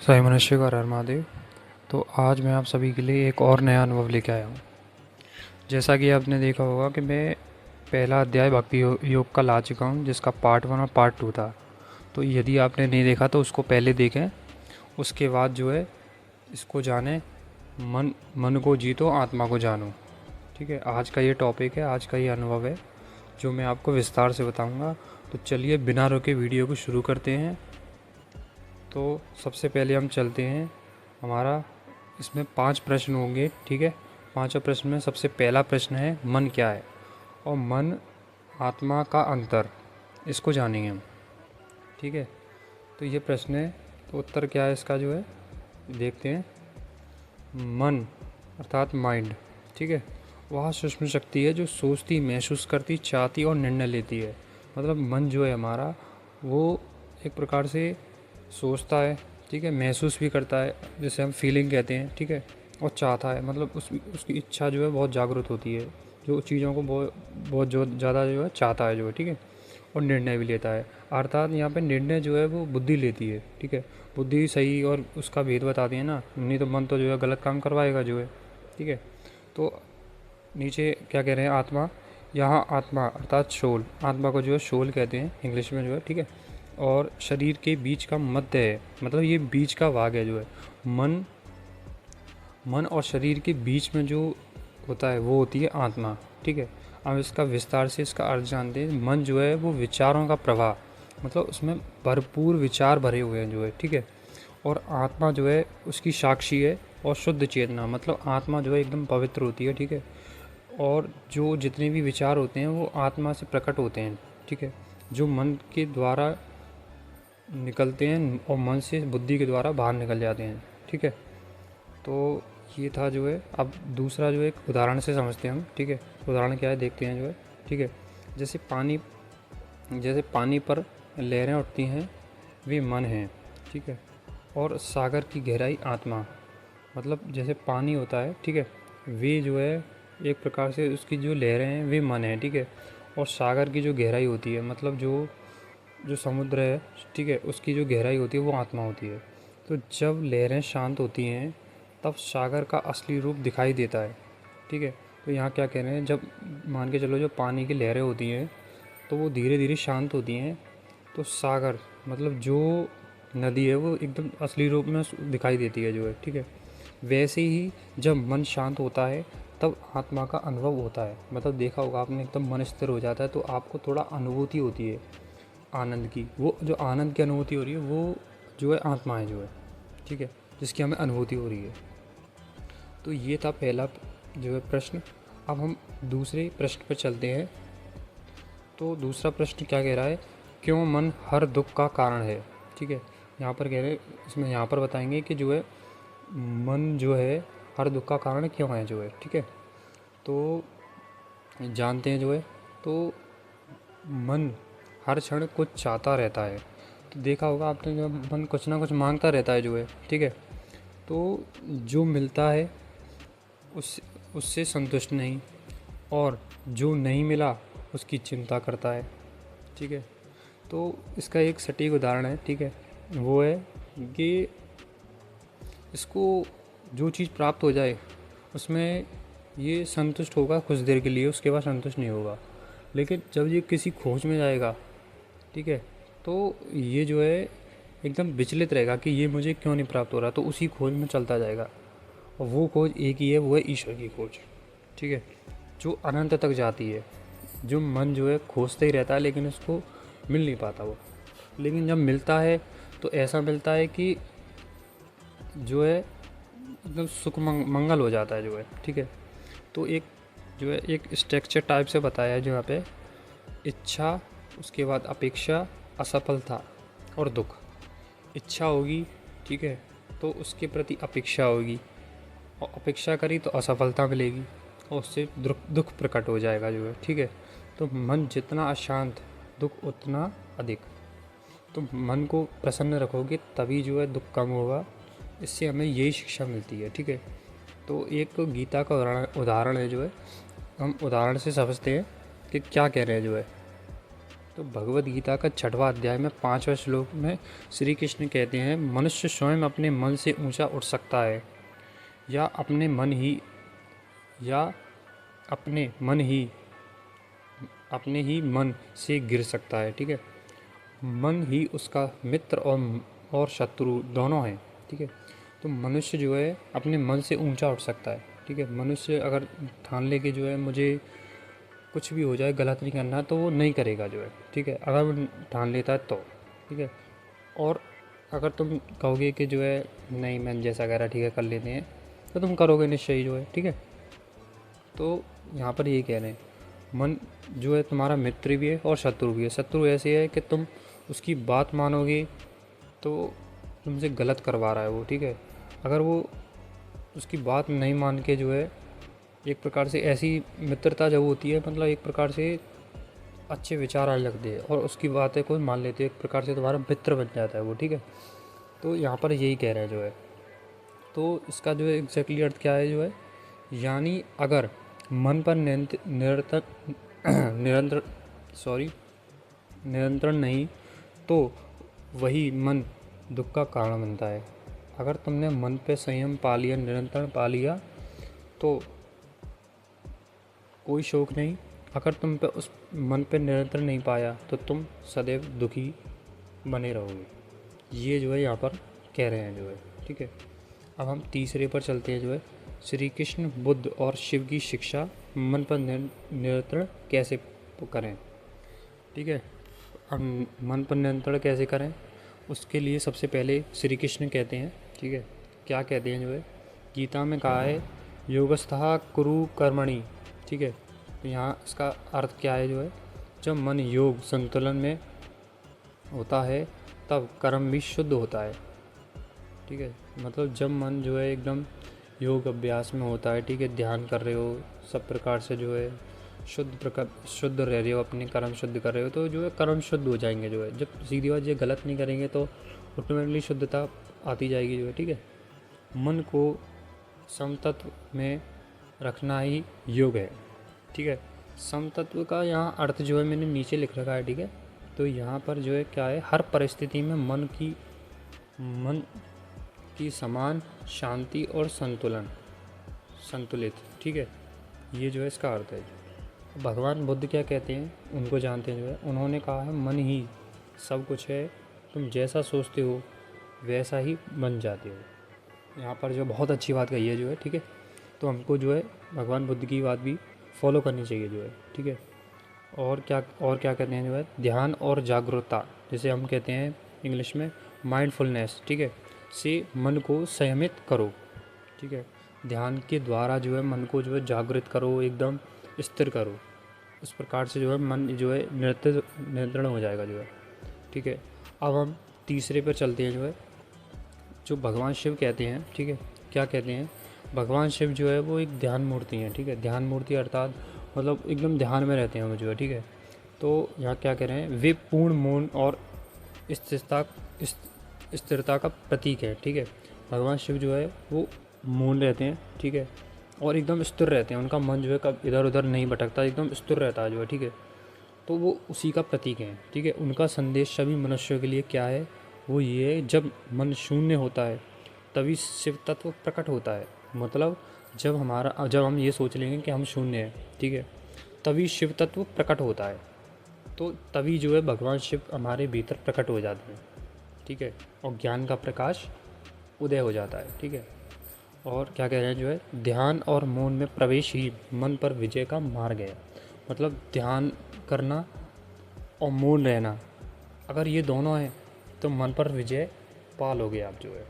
साई मनुष्य का हर हर महादेव। तो आज मैं आप सभी के लिए एक और नया अनुभव लेके आया हूँ। जैसा कि आपने देखा होगा कि मैं पहला अध्याय भक्ति योग का ला चुका हूँ, जिसका पार्ट 1 और पार्ट 2 था। तो यदि आपने नहीं देखा तो उसको पहले देखें, उसके बाद जो है इसको जाने। मन मन को जीतो, आत्मा को जानो। ठीक है, आज का ये टॉपिक है, आज का ये अनुभव है जो मैं आपको विस्तार से बताऊंगा। तो चलिए बिना रोके वीडियो को शुरू करते हैं। तो सबसे पहले हम चलते हैं, हमारा इसमें 5 प्रश्न होंगे। ठीक है, पांचों प्रश्न में सबसे पहला प्रश्न है मन क्या है, और मन आत्मा का अंतर, इसको जानेंगे हम। ठीक है, तो ये प्रश्न है, तो उत्तर क्या है इसका जो है देखते हैं। मन अर्थात माइंड, ठीक है, वह सूक्ष्म शक्ति है जो सोचती, महसूस करती, चाहती और निर्णय लेती है। मतलब मन जो है हमारा, वो एक प्रकार से सोचता है, ठीक है, महसूस भी करता है, जैसे हम फीलिंग कहते हैं, ठीक है, और चाहता है, मतलब उसकी इच्छा जो है बहुत जागरूक होती है, जो चीज़ों को बहुत बहुत जो ज़्यादा जो है चाहता है जो है, ठीक है, और निर्णय भी लेता है। अर्थात यहाँ पे निर्णय जो है वो बुद्धि लेती है, ठीक है, बुद्धि सही और उसका भेद बताती है ना, नहीं तो मन तो जो है गलत काम करवाएगा जो है, ठीक है। तो नीचे क्या कह रहे हैं, आत्मा, यहाँ आत्मा अर्थात शोल, आत्मा को जो है शोल कहते हैं इंग्लिश में जो है, ठीक है, और शरीर के बीच का मध्य है, मतलब ये बीच का भाग है जो है। मन मन और शरीर के बीच में जो होता है वो होती है आत्मा, ठीक है। अब इसका विस्तार से इसका अर्थ जानते हैं। मन जो है वो विचारों का प्रवाह, मतलब उसमें भरपूर विचार भरे हुए हैं जो है, ठीक है, और आत्मा जो है उसकी साक्षी है और शुद्ध चेतना, मतलब आत्मा जो है एकदम पवित्र होती है, ठीक है, और जो जितने भी विचार होते हैं वो आत्मा से प्रकट होते हैं, ठीक है, जो मन के द्वारा निकलते हैं और मन से बुद्धि के द्वारा बाहर निकल जाते हैं, ठीक है। तो ये था जो है। अब दूसरा जो है एक उदाहरण से समझते हैं हम, ठीक है, उदाहरण क्या है देखते हैं जो है, ठीक है। जैसे पानी, जैसे पानी पर लहरें उठती हैं, वे मन हैं, ठीक है, और सागर की गहराई आत्मा, मतलब जैसे पानी होता है, ठीक है, वे जो है एक प्रकार से उसकी जो लहरें हैं वे मन हैं, ठीक है, और सागर की जो गहराई होती है, मतलब जो जो समुद्र है, ठीक है, उसकी जो गहराई होती है वो आत्मा होती है। तो जब लहरें शांत होती हैं तब सागर का असली रूप दिखाई देता है, ठीक है। तो यहाँ क्या कह रहे हैं, जब मान के चलो जो पानी की लहरें होती हैं तो वो धीरे धीरे शांत होती हैं, तो सागर मतलब जो नदी है वो एकदम असली रूप में दिखाई देती है जो है, ठीक है। वैसे ही जब मन शांत होता है तब आत्मा का अनुभव होता है, मतलब देखा होगा आपने, एकदम मन स्थिर हो जाता है तो आपको थोड़ा अनुभूति होती है आनंद की। वो जो आनंद की अनुभूति हो रही है वो जो है आत्मा है जो है, ठीक है, जिसकी हमें अनुभूति हो रही है। तो ये था पहला जो है प्रश्न। अब हम दूसरे प्रश्न पर चलते हैं। तो दूसरा प्रश्न क्या कह रहा है, क्यों मन हर दुख का कारण है, ठीक है। यहाँ पर कह रहे हैं, इसमें यहाँ पर बताएंगे कि जो है मन जो है हर दुख का कारण क्यों है जो है, ठीक है। तो जानते हैं जो है। तो मन हर क्षण कुछ चाहता रहता है, तो देखा होगा आपने, जब मन कुछ ना कुछ मांगता रहता है जो है, ठीक है, तो जो मिलता है उस उससे संतुष्ट नहीं, और जो नहीं मिला उसकी चिंता करता है, ठीक है। तो इसका एक सटीक उदाहरण है, ठीक है, वो है कि इसको जो चीज़ प्राप्त हो जाए उसमें ये संतुष्ट होगा कुछ देर के लिए, उसके बाद संतुष्ट नहीं होगा। लेकिन जब ये किसी खोज में जाएगा, ठीक है, तो ये जो है एकदम विचलित रहेगा कि ये मुझे क्यों नहीं प्राप्त हो रहा, तो उसी खोज में चलता जाएगा। और वो खोज एक ही है, वो है ईश्वर की खोज, ठीक है, जो अनंत तक जाती है। जो मन जो है खोजते ही रहता है लेकिन उसको मिल नहीं पाता वो, लेकिन जब मिलता है तो ऐसा मिलता है कि जो है एकदम सुख मंगल हो जाता है जो है, ठीक है। तो एक जो है एक स्ट्रक्चर टाइप से बताया है जो यहाँ पे, इच्छा, उसके बाद अपेक्षा, असफलता और दुख। इच्छा होगी, ठीक है, तो उसके प्रति अपेक्षा होगी, और अपेक्षा करी तो असफलता मिलेगी, और उससे दुख प्रकट हो जाएगा जो है, ठीक है। तो मन जितना अशांत, दुख उतना अधिक। तो मन को प्रसन्न रखोगे तभी जो है दुख कम होगा। इससे हमें यही शिक्षा मिलती है, ठीक है। तो एक गीता का उदाहरण है जो है, हम उदाहरण से समझते हैं कि क्या कह रहे हैं जो है। तो भगवत गीता का 6वां अध्याय में 5वें श्लोक में श्री कृष्ण कहते हैं, मनुष्य स्वयं अपने मन से ऊंचा उठ सकता है या या अपने अपने ही मन से गिर सकता है। ठीक है, मन ही उसका मित्र और शत्रु दोनों हैं। ठीक है, तो मनुष्य जो है अपने मन से ऊंचा उठ सकता है। ठीक है, मनुष्य अगर ठान ले कि जो है मुझे कुछ भी हो जाए गलत नहीं करना, तो वो नहीं करेगा जो है। ठीक है, अगर वो ठान लेता है तो। ठीक है, और अगर तुम कहोगे कि जो है नहीं मैंने जैसा कह रहा ठीक है कर लेते हैं, तो तुम करोगे निश्चय ही जो है। ठीक है, तो यहाँ पर यही कह रहे हैं, मन जो है तुम्हारा मित्र भी है और शत्रु भी है। शत्रु ऐसे है कि तुम उसकी बात मानोगे तो तुमसे गलत करवा रहा है वो। ठीक है, अगर वो उसकी बात नहीं मान के जो है एक प्रकार से ऐसी मित्रता जब होती है, मतलब एक प्रकार से अच्छे विचार आने लगते हैं और उसकी बातें कोई मान लेते हैं, एक प्रकार से तुम्हारा मित्र बन जाता है वो। ठीक है, तो यहाँ पर यही कह रहे हैं जो है। तो इसका जो है एग्जैक्टली अर्थ क्या है जो है, यानी अगर मन पर निरंतर नियंत्रण नहीं तो वही मन दुख का कारण बनता है। अगर तुमने मन पे संयम पा लिया, नियंत्रण पा लिया, तो कोई शोक नहीं। अगर तुम पे उस मन पे नियंत्रण नहीं पाया तो तुम सदैव दुखी बने रहोगे। ये जो है यहाँ पर कह रहे हैं जो है। ठीक है, अब हम तीसरे पर चलते हैं जो है, श्री कृष्ण, बुद्ध और शिव की शिक्षा मन पर नियंत्रण कैसे करें। ठीक है, हम मन पर नियंत्रण कैसे करें, उसके लिए सबसे पहले श्री कृष्ण कहते हैं। ठीक है, क्या कहते हैं जो है, गीता में कहा है योगस्थः कुरु कर्मणि। ठीक है, तो यहाँ इसका अर्थ क्या है जो है, जब मन योग संतुलन में होता है तब कर्म भी शुद्ध होता है। ठीक है, मतलब जब मन जो है एकदम योग अभ्यास में होता है, ठीक है, ध्यान कर रहे हो, सब प्रकार से जो है शुद्ध रह रहे हो, अपने कर्म शुद्ध कर रहे हो, तो जो है कर्म शुद्ध हो जाएंगे जो है। जब सीधी बात ये गलत नहीं करेंगे तो ऑटोमेटिकली शुद्धता आती जाएगी जो है। ठीक है, मन को समतत्व में रखना ही योग है। ठीक है, समतत्व का यहाँ अर्थ जो है मैंने नीचे लिख रखा है। ठीक है, तो यहाँ पर जो है क्या है, हर परिस्थिति में मन की समान शांति और संतुलित। ठीक है, ये जो है इसका अर्थ है। भगवान बुद्ध क्या कहते हैं उनको जानते हैं जो है, उन्होंने कहा है मन ही सब कुछ है, तुम जैसा सोचते हो वैसा ही बन जाते हो। यहाँ पर जो बहुत अच्छी बात कही है जो है। ठीक है, तो हमको जो है भगवान बुद्ध की बात भी फॉलो करनी चाहिए जो है। ठीक है, और क्या कहते हैं जो है, ध्यान और जागरूकता, जैसे हम कहते हैं इंग्लिश में माइंडफुलनेस। ठीक है, से मन को संयमित करो। ठीक है, ध्यान के द्वारा जो है मन को जो है जागृत करो, एकदम स्थिर करो। इस प्रकार से जो है मन जो है नियंत्रण हो जाएगा जो है। ठीक है, अब हम तीसरे पर चलते हैं जो है, जो भगवान शिव कहते हैं। ठीक है, क्या कहते हैं, भगवान शिव जो है वो एक ध्यान मूर्ति हैं। ठीक है, ध्यान मूर्ति अर्थात मतलब एकदम ध्यान में रहते हैं वो जो है। ठीक है, तो यहाँ क्या कह रहे हैं, वे पूर्ण मौन और स्थिरता का प्रतीक है। ठीक है, भगवान शिव जो है वो मौन रहते हैं। ठीक है, और एकदम स्थिर रहते हैं, उनका मन जो है कब इधर उधर नहीं भटकता, एकदम स्थिर रहता है जो है। ठीक है, तो वो उसी का प्रतीक है। ठीक है, उनका संदेश सभी मनुष्यों के लिए क्या है, वो ये है, जब मन शून्य होता है तभी शिव तत्व प्रकट होता है। मतलब जब हम ये सोच लेंगे कि हम शून्य हैं, ठीक है, तभी शिव तत्व प्रकट होता है। तो तभी जो है भगवान शिव हमारे भीतर प्रकट हो जाते हैं। ठीक है, और ज्ञान का प्रकाश उदय हो जाता है। ठीक है, और क्या कह रहे हैं जो है, ध्यान और मौन में प्रवेश ही मन पर विजय का मार्ग है। मतलब ध्यान करना और मौन रहना, अगर ये दोनों हैं तो मन पर विजय पा लोगे आप जो है।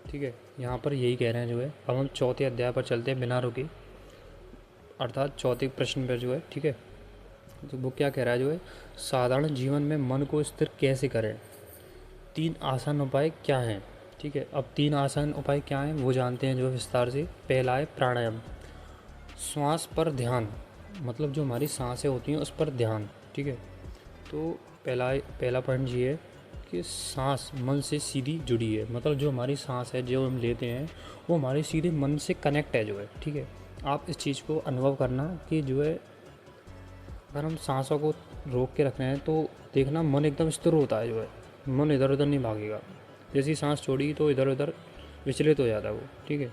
ठीक है, यहाँ पर यही कह रहे हैं जो है। अब हम चौथे अध्याय पर चलते हैं बिना रुके, अर्थात चौथे प्रश्न पर जो है। ठीक है, तो वो क्या कह रहा है जो है, साधारण जीवन में मन को स्थिर कैसे करें, 3 आसान उपाय क्या हैं। ठीक है, अब 3 आसान उपाय क्या हैं वो जानते हैं जो विस्तार से। पहला है प्राणायाम, श्वास पर ध्यान, मतलब जो हमारी सांसें होती हैं उस पर ध्यान। ठीक है, तो पहला पॉइंट ये है कि सांस मन से सीधी जुड़ी है, मतलब जो हमारी सांस है जो हम लेते हैं वो हमारे सीधे मन से कनेक्ट है जो है। ठीक है, आप इस चीज़ को अनुभव करना कि जो है अगर हम सांसों को रोक के रख रहे हैं तो देखना मन एकदम स्थिर होता है, जो है मन इधर उधर नहीं भागेगा। जैसी सांस छोड़ी तो इधर उधर विचलित हो जाता है वो, ठीक है।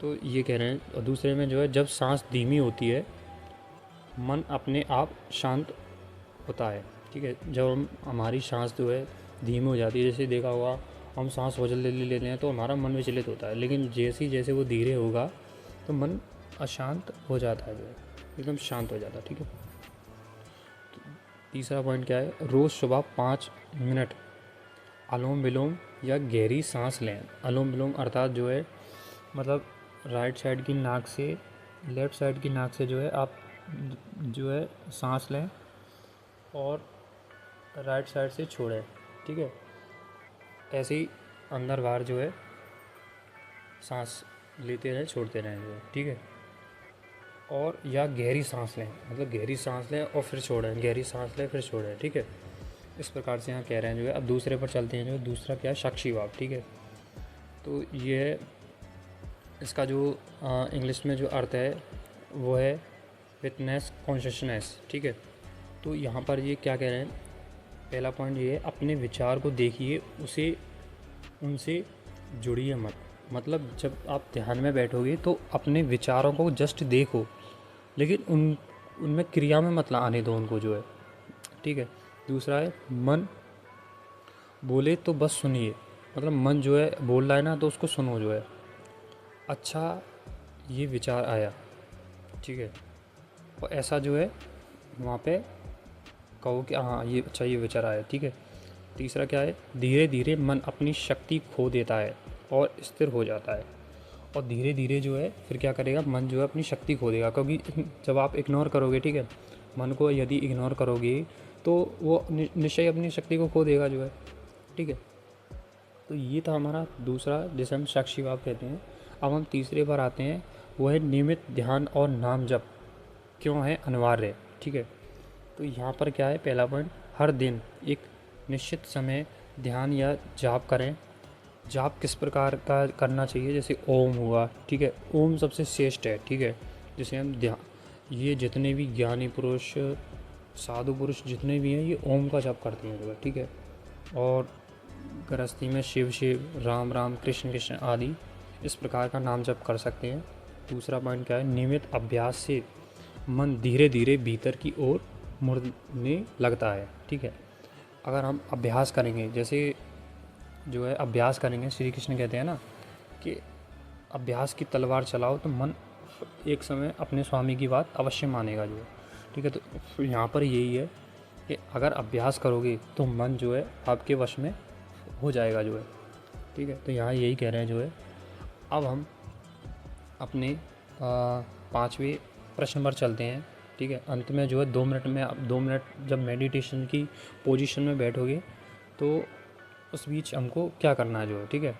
तो ये कह रहे हैं। और दूसरे में जो है, जब सांस धीमी होती है मन अपने आप शांत होता है, ठीक है। जब हमारी सांस जो है धीमी हो जाती है, जैसे देखा होगा हम सांस बहुत जल्दी लेते हैं तो हमारा मन विचलित होता है, लेकिन जैसे जैसे वो धीरे होगा तो मन अशांत हो जाता है, जो है एकदम शांत हो जाता है, ठीक है। तीसरा पॉइंट क्या है, रोज़ सुबह 5 मिनट अनुलोम विलोम या गहरी सांस लें। अनुलोम विलोम अर्थात जो है मतलब राइट साइड की नाक से लेफ़्ट साइड की नाक से जो है आप जो है सांस लें और राइट साइड से छोड़ें, ठीक है। ऐसे ही अंदर बाहर जो है सांस लेते रहें छोड़ते रहें, जो है ठीक है। और या गहरी सांस लें, मतलब गहरी सांस लें और फिर छोड़ें, गहरी सांस लें फिर छोड़ें, ठीक है। इस प्रकार से यहाँ कह रहे हैं, जो है। अब दूसरे पर चलते हैं, जो दूसरा क्या है, साक्षी भाव, ठीक है। तो ये है इसका जो इंग्लिश में जो अर्थ है वो है विटनेस कॉन्शियसनेस, ठीक है। तो यहाँ पर ये क्या कह रहे हैं, पहला पॉइंट ये है, अपने विचार को देखिए, उसे उनसे जुड़िए मत। मतलब जब आप ध्यान में बैठोगे तो अपने विचारों को जस्ट देखो, लेकिन उनमें क्रिया में मत आने दो उनको, जो है ठीक है। दूसरा है मन बोले तो बस सुनिए, मतलब मन जो है बोल रहा है ना तो उसको सुनो, जो है अच्छा ये विचार आया, ठीक है। और ऐसा जो है वहाँ पे कहो कि हाँ ये अच्छा ये विचार आया, ठीक है। तीसरा क्या है, धीरे धीरे मन अपनी शक्ति खो देता है और स्थिर हो जाता है। और धीरे धीरे जो है फिर क्या करेगा, मन जो है अपनी शक्ति खो देगा, क्योंकि जब आप इग्नोर करोगे, ठीक है, मन को यदि इग्नोर करोगे तो वो निश्चय अपनी शक्ति को खो देगा, जो है ठीक है। तो ये था हमारा दूसरा, जिसे हम साक्षी भाव कहते हैं। अब हम तीसरे पर आते हैं, वो है नियमित ध्यान और नाम जप क्यों है अनिवार्य, ठीक है। तो यहाँ पर क्या है, पहला पॉइंट, हर दिन एक निश्चित समय ध्यान या जाप करें। जाप किस प्रकार का करना चाहिए, जैसे ओम हुआ, ठीक है। ओम सबसे श्रेष्ठ है, ठीक है। जैसे हम ध्यान, ये जितने भी ज्ञानी पुरुष साधु पुरुष जितने भी हैं ये ओम का जाप करते हैं, ठीक है। और गृहस्थी में शिव शिव, राम राम, कृष्ण कृष्ण आदि इस प्रकार का नाम जप कर सकते हैं। दूसरा पॉइंट क्या है, नियमित अभ्यास से मन धीरे धीरे भीतर की ओर मुड़ने लगता है, ठीक है। अगर हम अभ्यास करेंगे, जैसे जो है अभ्यास करेंगे, श्री कृष्ण कहते हैं ना कि अभ्यास की तलवार चलाओ तो मन एक समय अपने स्वामी की बात अवश्य मानेगा, जो है ठीक है। तो यहाँ पर यही है कि अगर अभ्यास करोगे तो मन जो है आपके वश में हो जाएगा, जो है ठीक है। तो यहाँ यही कह रहे हैं, जो है। अब हम अपने 5वें प्रश्न पर चलते हैं, ठीक है। अंत में जो है 2 मिनट में, 2 मिनट जब मेडिटेशन की पोजीशन में बैठोगे तो उस बीच हमको क्या करना है, जो है ठीक है।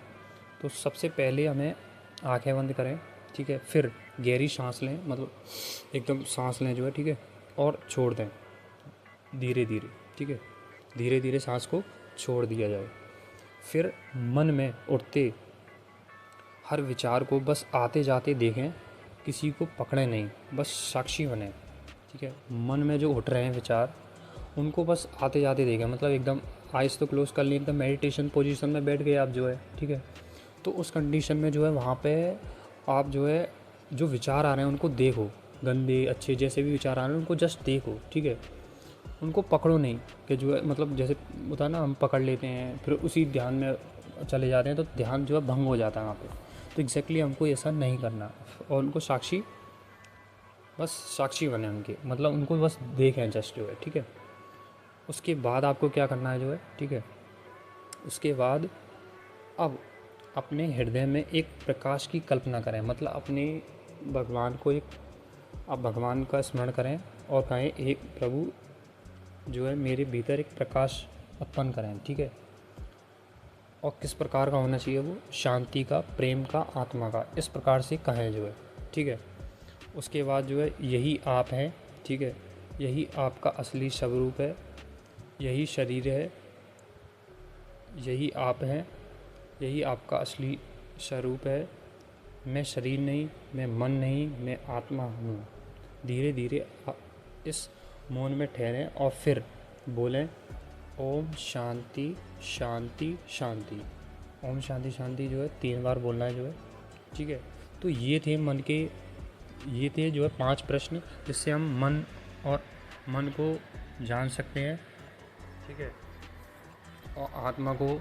तो सबसे पहले हमें आंखें बंद करें, ठीक है। फिर गहरी सांस लें, मतलब एकदम सांस लें, जो है ठीक है, और छोड़ दें धीरे धीरे, ठीक है। धीरे धीरे सांस को छोड़ दिया जाए। फिर मन में उठते हर विचार को बस आते जाते देखें, किसी को पकड़े नहीं, बस साक्षी बने, ठीक है। मन में जो उठ रहे हैं विचार उनको बस आते जाते देखें, मतलब एकदम आइज़ तो क्लोज़ कर ली, एकदम मेडिटेशन पोजीशन में बैठ गए आप, जो है ठीक है। तो उस कंडीशन में जो है वहाँ पे आप जो है जो विचार आ रहे हैं उनको देखो, गंदे अच्छे जैसे भी विचार आ रहे हैं उनको जस्ट देखो, ठीक है। उनको पकड़ो नहीं कि जो है मतलब जैसे होता है ना, हम पकड़ लेते हैं फिर उसी ध्यान में चले जाते हैं तो ध्यान जो है भंग हो जाता है वहाँ पे। तो एग्जैक्टली हमको ऐसा नहीं करना, और उनको साक्षी, बस साक्षी बने उनके, मतलब उनको बस देखें जस्ट, जो है ठीक है। उसके बाद आपको क्या करना है, जो है ठीक है। उसके बाद अब अपने हृदय में एक प्रकाश की कल्पना करें, मतलब अपने भगवान को एक, आप भगवान का स्मरण करें और कहें, एक प्रभु जो है मेरे भीतर एक प्रकाश उत्पन्न करें, ठीक है। और किस प्रकार का होना चाहिए वो, शांति का, प्रेम का, आत्मा का, इस प्रकार से कहें, जो है ठीक है। उसके बाद जो है यही आप हैं, ठीक है, यही आपका असली स्वरूप है, यही शरीर है, यही आप हैं, यही आपका असली स्वरूप है। मैं शरीर नहीं, मैं मन नहीं, मैं आत्मा हूँ। धीरे धीरे इस मौन में ठहरें और फिर बोलें ओम शांति शांति शांति। ओम शांति शांति जो है 3 बार बोलना है जो है, ठीक है। तो ये थे जो है 5 प्रश्न, जिससे हम मन को जान सकते हैं, ठीक है, और आत्मा को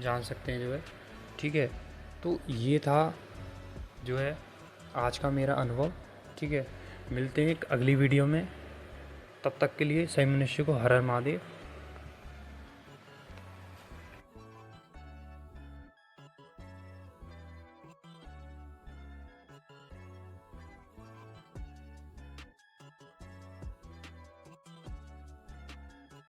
जान सकते हैं जो है, ठीक है। तो ये था जो है आज का मेरा अनुभव, ठीक है। मिलते हैं एक अगली वीडियो में, तब तक के लिए सभी मनुष्य को हर हर महादेव।